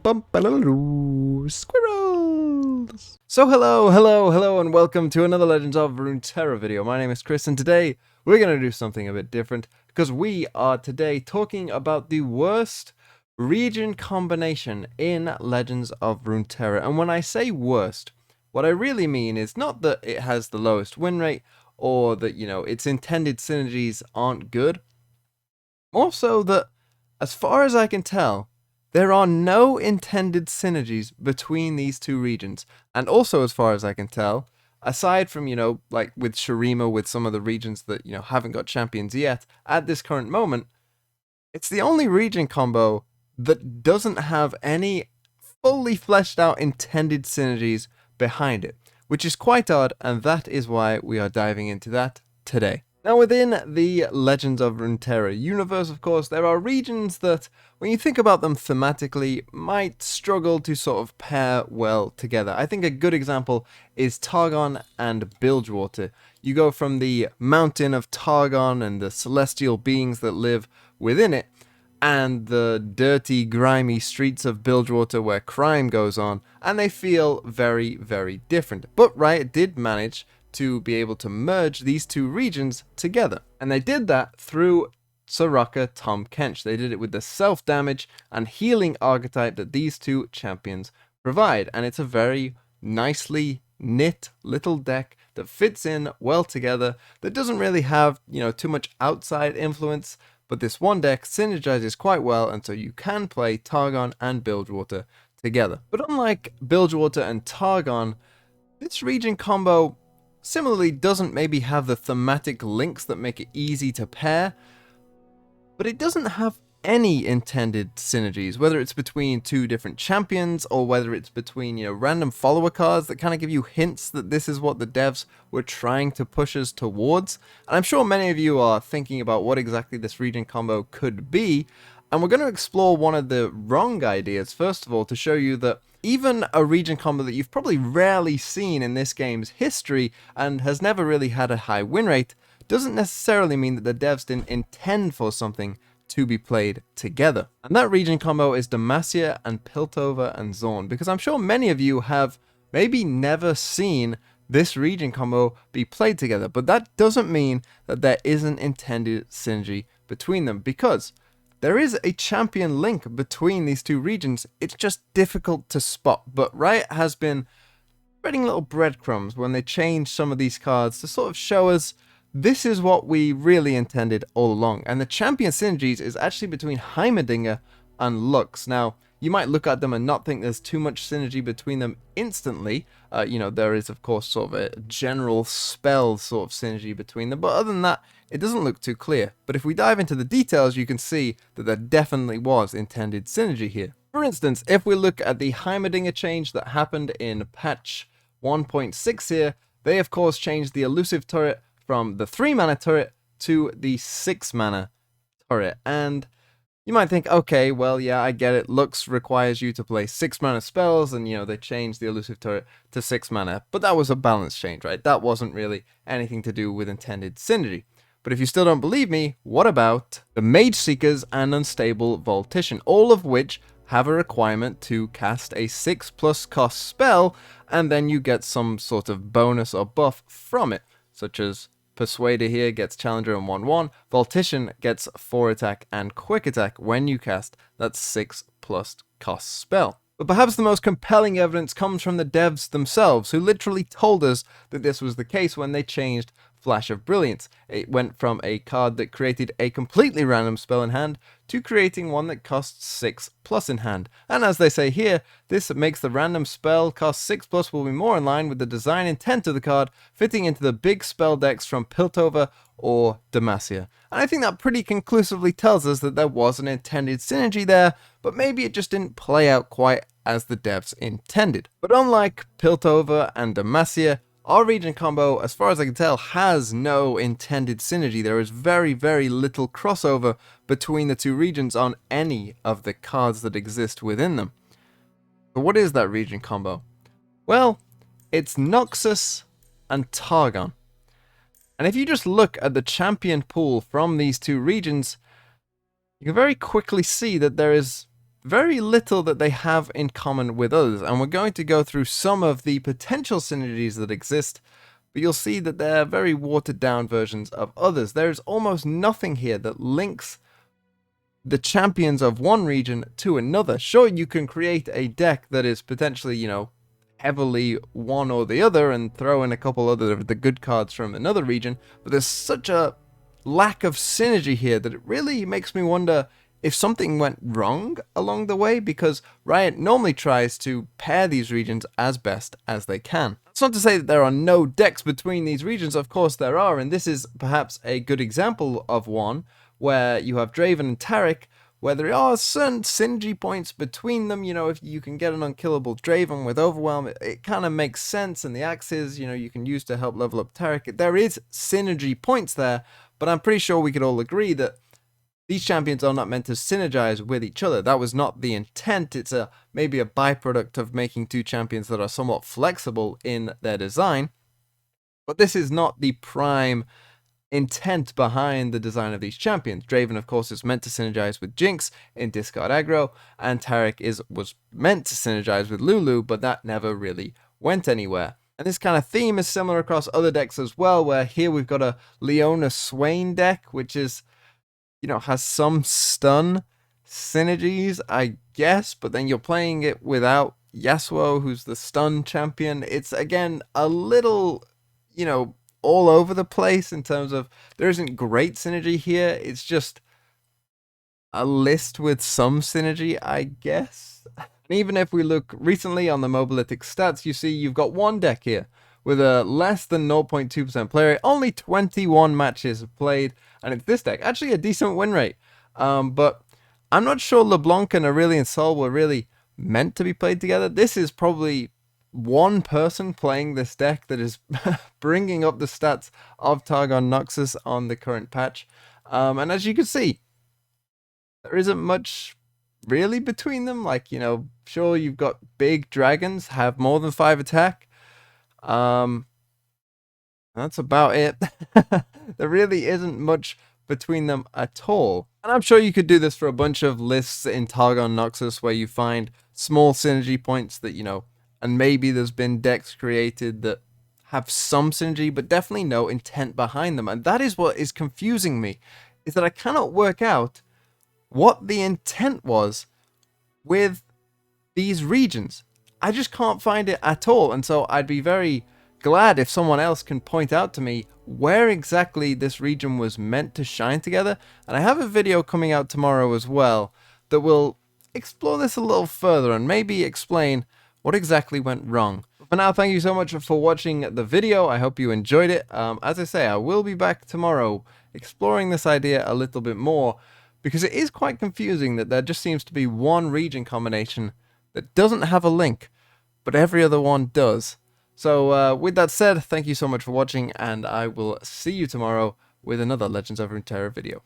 Squirrels! So hello, and welcome to another Legends of Runeterra video. My name is Chris, and today we're going to do something a bit different, because we are today talking about the worst region combination in Legends of Runeterra. And when I say worst, what I really mean is not that it has the lowest win rate, or that, its intended synergies aren't good. More so that, as far as I can tell, there are no intended synergies between these two regions. And also, as far as I can tell, aside from, like with Shurima, with some of the regions that, haven't got champions yet, at this current moment, it's the only region combo that doesn't have any fully fleshed out intended synergies behind it, which is quite odd, and that is why we are diving into that today. Now, within the Legends of Runeterra universe, of course, there are regions that, when you think about them thematically, might struggle to sort of pair well together. I think a good example is Targon and Bilgewater. You go from the mountain of Targon and the celestial beings that live within it, and the dirty, grimy streets of Bilgewater where crime goes on, and they feel very, very different. But Riot did manage to be able to merge these two regions together. And they did that through Soraka Tahm Kench. They did it with the self-damage and healing archetype that these two champions provide. And it's a very nicely knit little deck that fits in well together, that doesn't really have, too much outside influence, but this one deck synergizes quite well, and so you can play Targon and Bilgewater together. But unlike Bilgewater and Targon, this region combo similarly doesn't maybe have the thematic links that make it easy to pair, but it doesn't have any intended synergies, whether it's between two different champions or whether it's between, random follower cards that kind of give you hints that this is what the devs were trying to push us towards. And I'm sure many of you are thinking about what exactly this region combo could be, and we're going to explore one of the wrong ideas first of all to show you that even a region combo that you've probably rarely seen in this game's history and has never really had a high win rate doesn't necessarily mean that the devs didn't intend for something to be played together. And that region combo is Demacia and Piltover and Zorn, because I'm sure many of you have maybe never seen this region combo be played together, but that doesn't mean that there isn't intended synergy between them, because there is a champion link between these two regions. It's just difficult to spot, but Riot has been spreading little breadcrumbs when they change some of these cards to sort of show us this is what we really intended all along. And the champion synergies is actually between Heimerdinger and Lux. Now, you might look at them and not think there's too much synergy between them instantly. There is, of course, sort of a general spell sort of synergy between them. But other than that, it doesn't look too clear. But if we dive into the details, you can see that there definitely was intended synergy here. For instance, if we look at the Heimerdinger change that happened in patch 1.6 here, they, of course, changed the elusive turret from the 3-mana turret to the 6-mana turret. And you might think, okay, well, yeah, I get it. Lux requires you to play 6-mana spells, and, they changed the elusive turret to 6 mana. But that was a balance change, right? That wasn't really anything to do with intended synergy. But if you still don't believe me, what about the Mage Seekers and Unstable Voltician, all of which have a requirement to cast a 6+ cost spell, and then you get some sort of bonus or buff from it, such as Persuader here gets Challenger and 1/1. Voltician gets 4 attack and quick attack when you cast that 6+ cost spell. But perhaps the most compelling evidence comes from the devs themselves, who literally told us that this was the case when they changed Flash of Brilliance. It went from a card that created a completely random spell in hand to creating one that costs 6+ in hand. And as they say here, this makes the random spell cost 6+ will be more in line with the design intent of the card, fitting into the big spell decks from Piltover or Demacia. And I think that pretty conclusively tells us that there was an intended synergy there, but maybe it just didn't play out quite as the devs intended. But unlike Piltover and Demacia, our region combo, as far as I can tell, has no intended synergy. There is very, very little crossover between the two regions on any of the cards that exist within them. But what is that region combo? Well, it's Noxus and Targon. And if you just look at the champion pool from these two regions, you can very quickly see that there is very little that they have in common with others, and we're going to go through some of the potential synergies that exist, but you'll see that they're very watered down versions of others. There's almost nothing here that links the champions of one region to another. Sure, you can create a deck that is potentially, heavily one or the other and throw in a couple other of the good cards from another region, but there's such a lack of synergy here that it really makes me wonder if something went wrong along the way, because Riot normally tries to pair these regions as best as they can. It's not to say that there are no decks between these regions, of course there are, and this is perhaps a good example of one where you have Draven and Taric, where there are certain synergy points between them. If you can get an unkillable Draven with Overwhelm, it kind of makes sense, and the axes, you can use to help level up Taric. There is synergy points there, but I'm pretty sure we could all agree that these champions are not meant to synergize with each other. That was not the intent. It's maybe a byproduct of making two champions that are somewhat flexible in their design, but this is not the prime intent behind the design of these champions. Draven, of course, is meant to synergize with Jinx in discard aggro, and Taric was meant to synergize with Lulu, but that never really went anywhere. And this kind of theme is similar across other decks as well, where here we've got a Leona Swain deck, which is, has some stun synergies, I guess, but then you're playing it without Yasuo, who's the stun champion. It's, again, a little, all over the place in terms of there isn't great synergy here. It's just a list with some synergy, I guess. And even if we look recently on the Mobalytic stats, you see you've got one deck here with a less than 0.2% play rate, only 21 matches played, and it's this deck. Actually a decent win rate. But I'm not sure LeBlanc and Aurelion Sol were really meant to be played together. This is probably one person playing this deck that is bringing up the stats of Targon Noxus on the current patch. And as you can see, there isn't much really between them. Like, sure, you've got big dragons, have more than 5 attack. That's about it. There really isn't much between them at all. And I'm sure you could do this for a bunch of lists in Targon Noxus where you find small synergy points that, and maybe there's been decks created that have some synergy, but definitely no intent behind them. And that is what is confusing me, is that I cannot work out what the intent was with these regions. I just can't find it at all. And so I'd be very glad if someone else can point out to me where exactly this region was meant to shine together. And I have a video coming out tomorrow as well that will explore this a little further and maybe explain what exactly went wrong. For now, thank you so much for watching the video. I hope you enjoyed it. As I say, I will be back tomorrow exploring this idea a little bit more, because it is quite confusing that there just seems to be one region combination that doesn't have a link, but every other one does. So with that said, thank you so much for watching, and I will see you tomorrow with another Legends of Runeterra video.